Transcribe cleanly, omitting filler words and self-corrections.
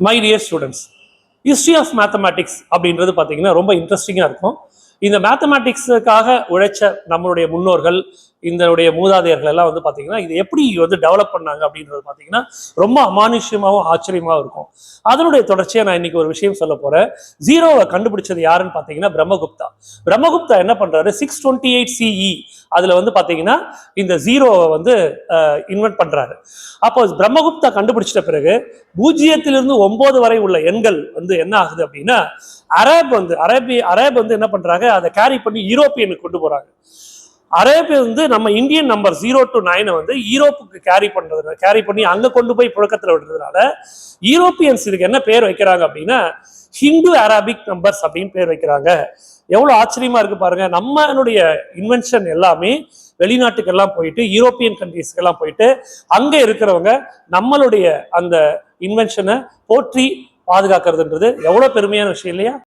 My dear students, history of mathematics அப்படின்றது பார்த்தீங்கன்னா ரொம்ப இன்ட்ரெஸ்டிங்காக இருக்கும். இந்த மேத்தமேட்டிக்ஸுக்காக உழைச்ச நம்மளுடைய முன்னோர்கள், இதனுடைய மூதாதையர்கள் எல்லாம் வந்து பார்த்தீங்கன்னா இது எப்படி வந்து டெவலப் பண்ணாங்க அப்படின்றது பார்த்தீங்கன்னா ரொம்ப அமானுஷ்யமாகவும் ஆச்சரியமாகவும் இருக்கும். அதனுடைய தொடர்ச்சியாக நான் இன்னைக்கு ஒரு விஷயம் சொல்ல போகிறேன். ஜீரோவை கண்டுபிடிச்சது யாருன்னு பார்த்தீங்கன்னா பிரம்மகுப்தா. பிரம்மகுப்தா என்ன பண்ணுறாரு, 628 CE அதில் வந்து பார்த்தீங்கன்னா இந்த ஜீரோவை வந்து இன்வென்ட் பண்ணுறாரு. அப்போ பிரம்மகுப்தா கண்டுபிடிச்சிட்ட பிறகு 0 to 9 வரை உள்ள எண்கள் வந்து என்ன ஆகுது அப்படின்னா அரேப் வந்து என்ன பண்றாங்க, அதை கேரி பண்ணி யூரோப்பியனுக்கு கொண்டு போறாங்க. அரேபிய வந்து நம்ம இந்தியன் நம்பர் 0 to 9 வந்து யூரோப்புக்கு கேரி பண்ணி அங்க கொண்டு போய் புழக்கத்தில் விடுறதுனால யூரோப்பியன்ஸ் இதுக்கு என்ன பேர் வைக்கிறாங்க அப்படின்னா ஹிந்து அரபிக் நம்பர்ஸ் அப்படின்னு பேர் வைக்கிறாங்க. எவ்வளவு ஆச்சரியமா இருக்கு பாருங்க. நம்மளுடைய இன்வென்ஷன் எல்லாமே வெளிநாட்டுக்கெல்லாம் போயிட்டு யூரோப்பியன் கண்ட்ரீஸ்க்கு எல்லாம் போயிட்டு அங்க இருக்கிறவங்க நம்மளுடைய அந்த இன்வென்ஷனை போற்றி பாதுகாக்கிறதுன்றது எவ்வளவு பெருமையான விஷயம் இல்லையா?